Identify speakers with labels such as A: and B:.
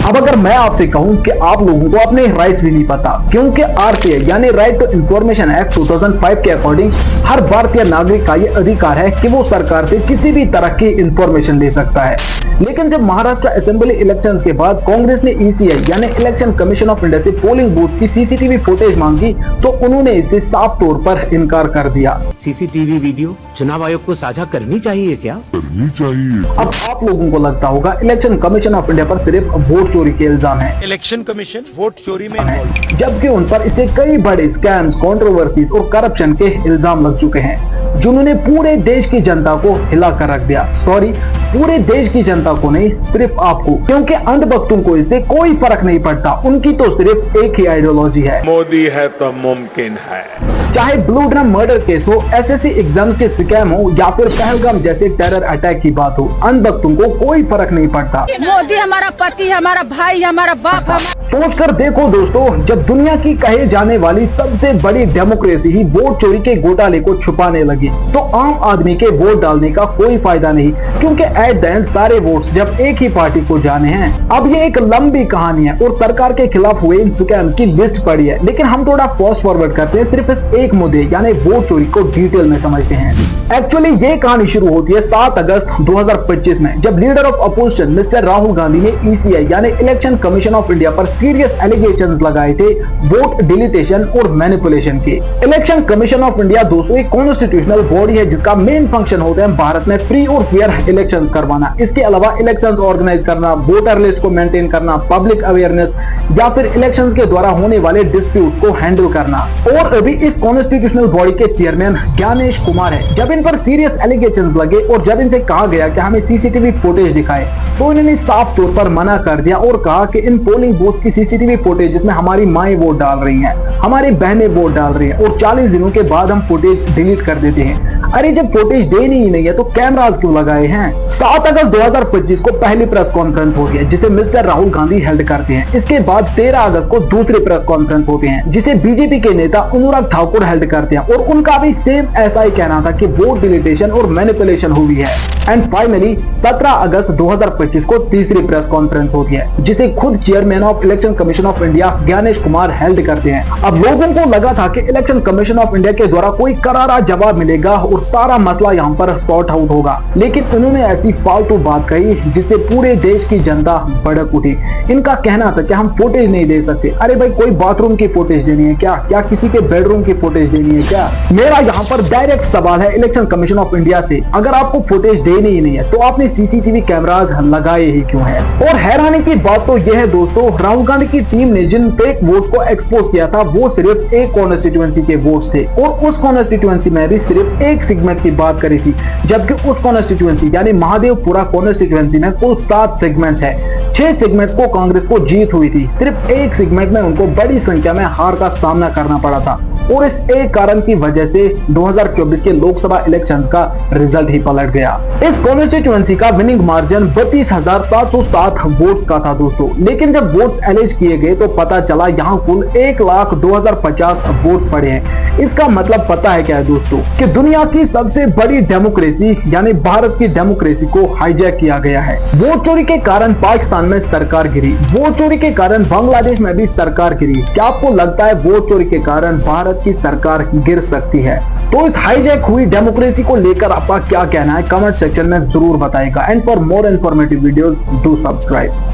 A: अब अगर मैं आपसे कहूं कि आप लोगों को अपने राइट्स भी नहीं पता, क्योंकि आरटीआई यानी राइट टू इंफॉर्मेशन एक्ट 2005 के अकॉर्डिंग हर भारतीय नागरिक का ये अधिकार है कि वो सरकार से किसी भी तरह की इंफॉर्मेशन ले सकता है। लेकिन जब महाराष्ट्र असेंबली इलेक्शंस के बाद कांग्रेस ने ईसीआई यानी इलेक्शन कमीशन ऑफ इंडिया से पोलिंग बूथ की सीसीटीवी फुटेज मांगी तो उन्होंने इसे साफ तौर पर इनकार कर दिया।
B: सीसीटीवी वीडियो चुनाव आयोग को साझा करनी चाहिए क्या? करनी चाहिए।
A: अब आप लोगों को लगता होगा इलेक्शन कमीशन ऑफ इंडिया पर सिर्फ वोट चोरी के इल्जाम है।
C: इलेक्शन कमीशन वोट चोरी में है,
A: जबकि उन पर इसे कई बड़े स्कैम्स, कंट्रोवर्सीज और करप्शन के इल्जाम लग चुके हैं जिन्होंने पूरे देश की जनता को हिला कर रख दिया। सॉरी, पूरे देश की जनता को नहीं, सिर्फ आपको, क्योंकि अंधभक्तों को इससे कोई फर्क नहीं पड़ता। उनकी तो सिर्फ एक ही आइडियोलॉजी है,
C: मोदी है तो मुमकिन है।
A: चाहे ब्लू ड्रम मर्डर केस हो, एसएससी एग्जाम्स के स्कैम हो या फिर पहलगाम जैसे टेरर अटैक की बात हो, अंधभक्तों को कोई फर्क नहीं पड़ता।
D: मोदी हमारा पति, हमारा भाई, हमारा बाप।
A: सोच कर देखो दोस्तों, जब दुनिया की कहे जाने वाली सबसे बड़ी डेमोक्रेसी ही वोट चोरी के घोटाले को छुपाने लगी तो आम आदमी के वोट डालने का कोई फायदा नहीं, क्योंकि एट द एंड सारे वोट्स जब एक ही पार्टी को जाने हैं। अब ये एक लंबी कहानी है और सरकार के खिलाफ हुए इन स्कैम्स की लिस्ट पड़ी है, लेकिन हम थोड़ा फास्ट फॉरवर्ड करते हैं, सिर्फ इस एक मुद्दे यानी वोट चोरी को डिटेल में समझते हैं। एक्चुअली ये कहानी शुरू होती है 7 अगस्त 2025 में, जब leader of opposition mister Rahul Gandhi ने ईसीआई यानी इलेक्शन कमीशन ऑफ इंडिया पर सीरियस एलिगेशंस लगाए थे वोट डिलीटेशन और मैनिपुलेशन के। इलेक्शन कमीशन ऑफ इंडिया दोस्तों एक कॉन्स्टिट्यूशनल बॉडी है जिसका मेन फंक्शन होता है भारत में फ्री और फेयर इलेक्शंस करवाना। इसके अलावा इलेक्शंस ऑर्गेनाइज करना, वोटर लिस्ट को मेंटेन करना, पब्लिक अवेयरनेस या फिर इलेक्शंस के द्वारा होने वाले डिस्प्यूट को हैंडल करना। और अभी इस कॉन्स्टिट्यूशनल बॉडी के चेयरमैन ज्ञानेश कुमार है। जब इन पर सीरियस एलिगेशंस लगे और जब इनसे कहा गया कि हमें सीसीटीवी फुटेज दिखाए तो इन्होंने साफ तौर पर मना कर दिया और कहा कि इन पोलिंग बूथ की सीसीटीवी फुटेज जिसमें हमारी माएं वोट डाल रही हैं, हमारी बहनें वोट डाल रही हैं और 40 दिनों के बाद हम फुटेज डिलीट कर देते हैं। अरे जब फुटेज देनी ही नहीं है तो कैमरास क्यों लगाए हैं? 7 अगस्त 2025 को पहली प्रेस कॉन्फ्रेंस होती है जिसे मिस्टर राहुल गांधी हेल्ड करते हैं। इसके बाद 13 अगस्त को दूसरी प्रेस कॉन्फ्रेंस होती है जिसे बीजेपी के नेता अनुराग ठाकुर हेल्ड करते हैं और उनका भी सेम ऐसा ही कहना था कि वोट डिलीटेशन और मैनिपुलेशन हुई है। एंड फाइनली 17 अगस्त 2025 को तीसरी प्रेस कॉन्फ्रेंस होती है जिसे खुद chairman of election commission of India Gyanesh Kumar held करते हैं। अब लोगों को लगा था कि इलेक्शन कमीशन ऑफ इंडिया के द्वारा कोई करारा जवाब मिलेगा और सारा मसला यहाँ पर सॉर्ट आउट होगा, लेकिन उन्होंने ऐसी फालतू बात कही जिससे पूरे देश की जनता भड़क उठी। इनका कहना था कि हम फुटेज नहीं दे सकते। अरे भाई, कोई बाथरूम की फुटेज देनी है क्या? क्या किसी के बेडरूम की फुटेज देनी है क्या? मेरा यहाँ पर डायरेक्ट सवाल है इलेक्शन कमीशन ऑफ इंडिया से, अगर आपको फुटेज देनी ही नहीं है तो आपने सीसीटीवी कैमरास लगाए ही क्यों है? और हैरानी की बात तो यह है दोस्तों, राहुल गांधी की टीम ने जिन फेक वोट्स को एक्सपोज किया था वो सिर्फ एक कॉन्स्टिट्यूएंसी के वोट्स थे और उस कॉन्स्टिट्यूएंसी में भी सिर्फ एक सेगमेंट की बात करी थी, जबकि उस कॉन्स्टिट्यूएंसी यानी महादेवपुरा कॉन्स्टिट्यूएंसी में कुल 7 सेगमेंट्स है। 6 सेगमेंट्स को कांग्रेस को जीत हुई थी, सिर्फ एक सेगमेंट में उनको बड़ी संख्या में हार का सामना करना पड़ा था और इस एक कारण की वजह से 2024 के लोकसभा इलेक्शंस का रिजल्ट ही पलट गया। इस कॉन्स्टिट्यूएंसी का विनिंग मार्जिन 32,707 वोट्स का था दोस्तों, लेकिन जब वोट्स एलिज किए गए तो पता चला यहाँ कुल 1,02,050 वोट पड़े हैं। इसका मतलब पता है क्या है दोस्तों, कि दुनिया की सबसे बड़ी डेमोक्रेसी यानी भारत की डेमोक्रेसी को हाईजैक किया गया है। वोट चोरी के कारण पाकिस्तान में सरकार गिरी, वोट चोरी के कारण बांग्लादेश में भी सरकार गिरी। क्या आपको लगता है वोट चोरी के कारण भारत की सरकार गिर सकती है? तो इस हाईजैक हुई डेमोक्रेसी को लेकर आपका क्या कहना है कमेंट सेक्शन में जरूर बताएगा। And for more informative videos do subscribe.